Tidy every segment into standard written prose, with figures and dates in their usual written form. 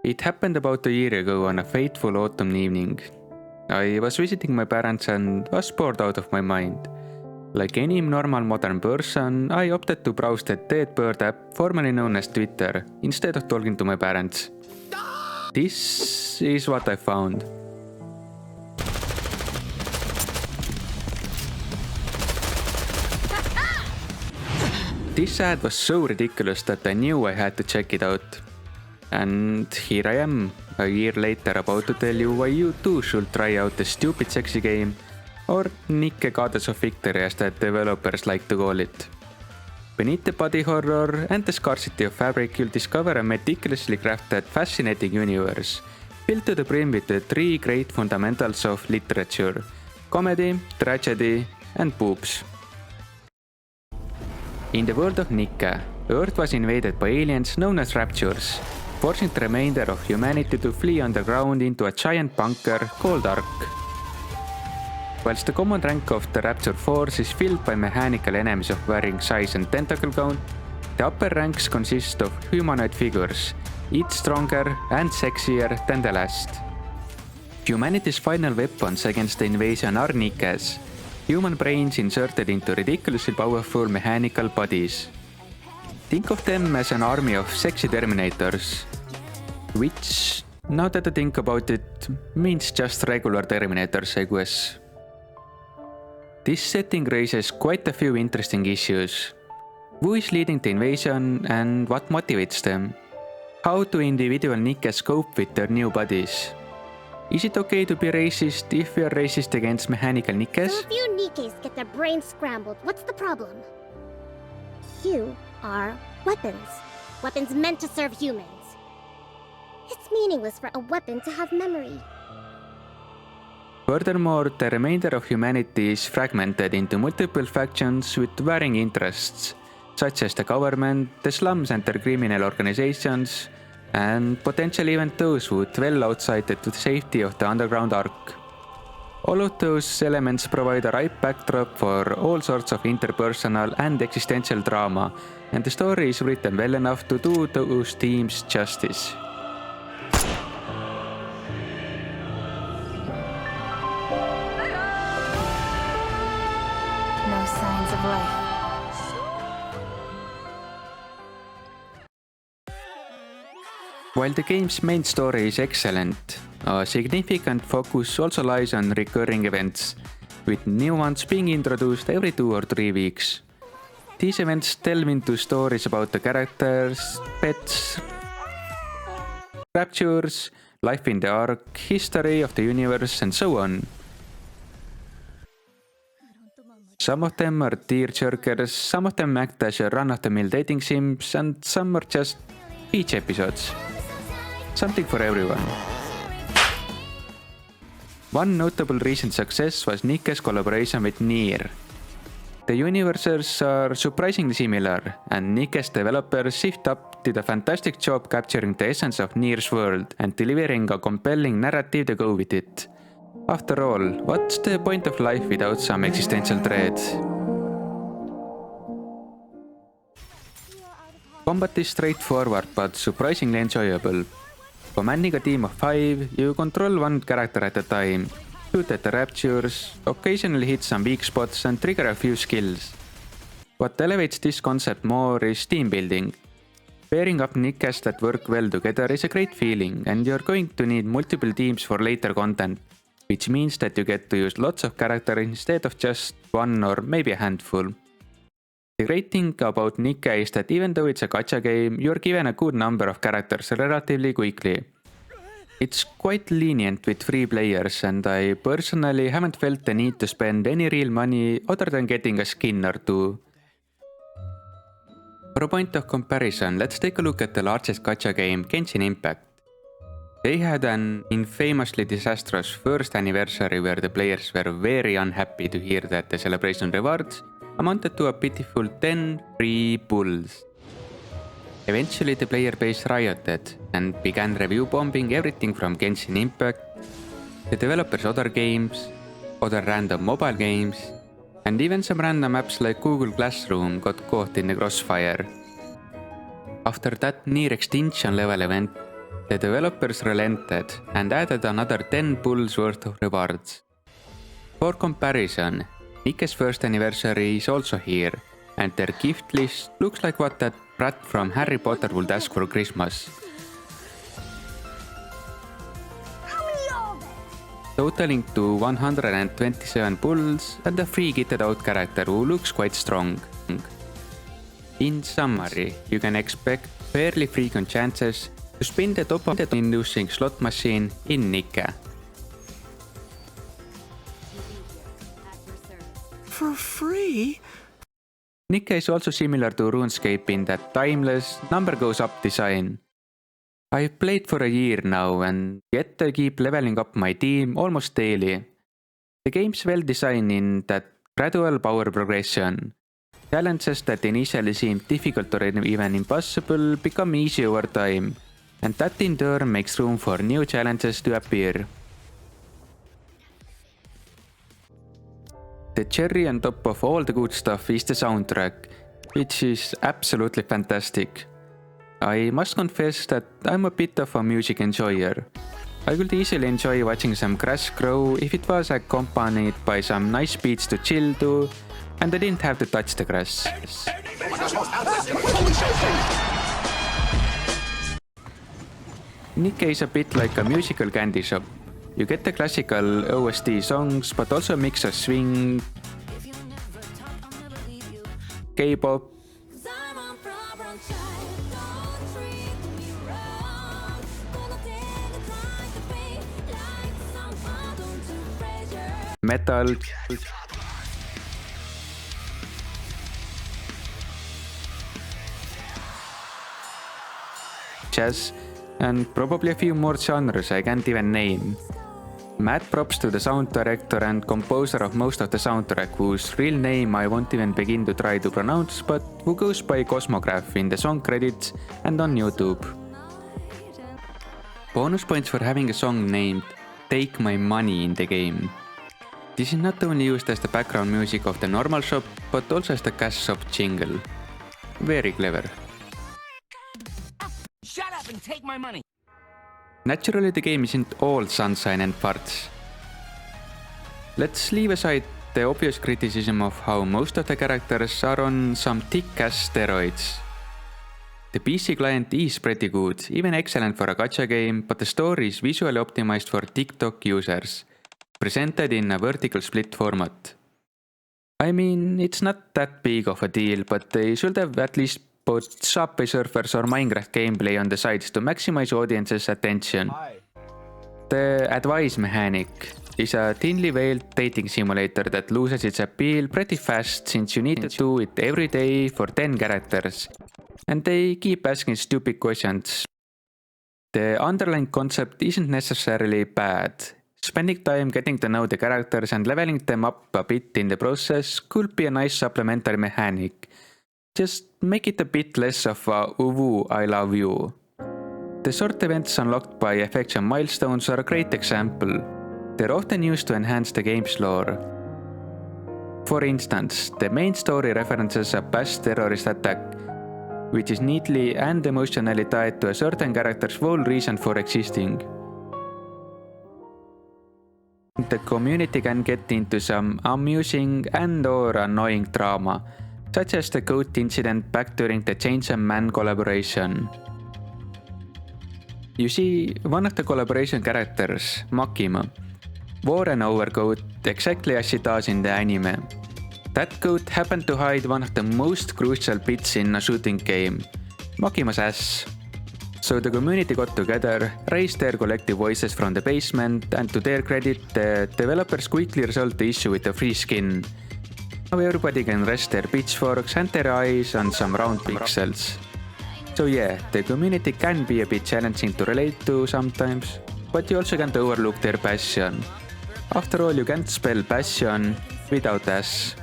It happened about a year ago on a fateful autumn evening. I was visiting my parents and was bored out of my mind. Like any normal modern person, I opted to browse the dead bird app formerly known as Twitter instead of talking to my parents. This is what I found. This ad was so ridiculous that I knew I had to check it out. And here I am, a year later, about to tell you why you too should try out the stupid sexy game, or Nikke Goddess of Victory as the developers like to call it. Beneath the body horror and the scarcity of fabric, you'll discover a meticulously crafted, fascinating universe, filled to the brim with the three great fundamentals of literature: comedy, tragedy, and boobs. In the world of Nikke, Earth was invaded by aliens known as Raptures, forcing the remainder of humanity to flee underground into a giant bunker called Ark. Whilst the common rank of the Rapture force is filled by mechanical enemies of varying size and tentacle count, the upper ranks consist of humanoid figures, each stronger and sexier than the last. Humanity's final weapons against the invasion are Nikkes, human brains inserted into ridiculously powerful mechanical bodies. Think of them as an army of sexy Terminators, which, now that I think about it, means just regular Terminators, I guess. This setting raises quite a few interesting issues. Who is leading the invasion and what motivates them? How do individual Nikkes cope with their new bodies? Is it okay to be racist if we are racist against mechanical Nikkes? So if you Nikkes get their brains scrambled, what's the problem? You are weapons. Weapons meant to serve humans. It's meaningless for a weapon to have memory. Furthermore, the remainder of humanity is fragmented into multiple factions with varying interests, such as the government, the slums and their criminal organizations, and potentially even those who dwell outside the safety of the underground Ark. All of those elements provide a ripe backdrop for all sorts of interpersonal and existential drama, and the story is written well enough to do those themes justice. No signs of life. While the game's main story is excellent, a significant focus also lies on recurring events, with new ones being introduced every 2 or 3 weeks. These events delve into stories about the characters, pets, raptures, life in the Ark, history of the universe, and so on. Some of them are tearjerkers, some of them act as a run-of-the-mill dating sims, and some are just beach episodes. Something for everyone. One notable recent success was Nikke's collaboration with Nier. The universes are surprisingly similar, and Nikke's developers shift up to the fantastic job capturing the essence of Nier's world and delivering a compelling narrative to go with it. After all, what's the point of life without some existential dread? Combat is straightforward but surprisingly enjoyable. Commanding a team of 5, you control one character at a time, shoot at the raptures, occasionally hit some weak spots and trigger a few skills. What elevates this concept more is team building. Pairing up Nikkes that work well together is a great feeling, and you're going to need multiple teams for later content, which means that you get to use lots of characters instead of just one or maybe a handful. The great thing about Nikke is that even though it's a gacha game, you're given a good number of characters relatively quickly. It's quite lenient with free players, and I personally haven't felt the need to spend any real money other than getting a skin or 2. For a point of comparison, let's take a look at the largest gacha game, Genshin Impact. They had an infamously disastrous first anniversary where the players were very unhappy to hear that the celebration rewards amounted to a pitiful 10 free bulls. Eventually the player base rioted and began review bombing everything from Genshin Impact, the developers' other games, other random mobile games, and even some random apps like Google Classroom got caught in the crossfire. After that near extinction level event, The developers relented and added another 10 bulls worth of rewards. For comparison, Nikke's first anniversary is also here, and their gift list looks like what that brat from Harry Potter would ask for Christmas. Totaling to 127 bulls and a free kitted out character who looks quite strong. In summary, you can expect fairly frequent chances to spin the top of the inducing slot machine in Nikke. For free? Nikke is also similar to RuneScape in that timeless, number goes up design. I've played for a year now and yet I keep leveling up my team almost daily. The game's well designed in that gradual power progression. Challenges that initially seemed difficult or even impossible become easy over time, and that in turn makes room for new challenges to appear. The cherry on top of all the good stuff is the soundtrack, which is absolutely fantastic. I must confess that I'm a bit of a music enjoyer. I could easily enjoy watching some grass grow if it was accompanied by some nice beats to chill to, and I didn't have to touch the grass. Nikke is a bit like a musical candy shop. You get the classical OST songs, but also a mix of swing, K-pop, metal, jazz, and probably a few more genres I can't even name. Mad props to the sound director and composer of most of the soundtrack, whose real name I won't even begin to try to pronounce, but who goes by Cosmograph in the song credits and on YouTube. Bonus points for having a song named Take My Money in the game. This is not only used as the background music of the normal shop, but also as the cash shop jingle. Very clever. Shut up and take my money! Naturally, the game isn't all sunshine and farts. Let's leave aside the obvious criticism of how most of the characters are on some thick-ass steroids. The PC client is pretty good, even excellent for a gacha game, but the story is visually optimized for TikTok users, presented in a vertical split format. I mean, it's not that big of a deal, but they should have at least put Subway Surfers or Minecraft gameplay on the sides to maximize audience's attention. The advice mechanic is a thinly veiled dating simulator that loses its appeal pretty fast since you need to do it every day for 10 characters, and they keep asking stupid questions. The underlying concept isn't necessarily bad. Spending time getting to know the characters and leveling them up a bit in the process could be a nice supplementary mechanic. Just make it a bit less of a uwu I love you. The short events unlocked by effects and milestones are a great example. They're often used to enhance the game's lore. For instance, the main story references a past terrorist attack, which is neatly and emotionally tied to a certain character's full reason for existing. The community can get into some amusing and or annoying drama, such as the goat incident back during the Chainsaw Man collaboration. You see, one of the collaboration characters, Makima, wore an overcoat exactly as she does in the anime. That coat happened to hide one of the most crucial bits in a shooting game, Makima's ass. So the community got together, raised their collective voices from the basement, and to their credit, the developers quickly resolved the issue with a free skin. Now everybody can rest their pitchforks and their eyes on some round pixels. So yeah, the community can be a bit challenging to relate to sometimes, but you also can't overlook their passion. After all, you can't spell passion without S.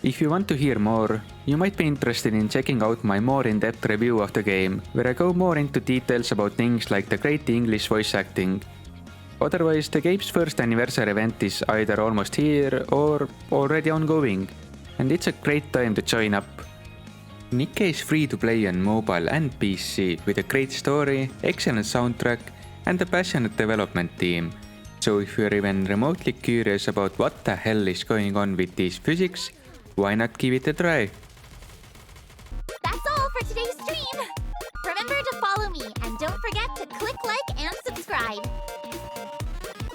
If you want to hear more, you might be interested in checking out my more in-depth review of the game, where I go more into details about things like the great English voice acting. Otherwise, the game's first anniversary event is either almost here or already ongoing, and it's a great time to join up. Nikke is free to play on mobile and PC with a great story, excellent soundtrack, and a passionate development team. So if you're even remotely curious about what the hell is going on with these physics, why not give it a try?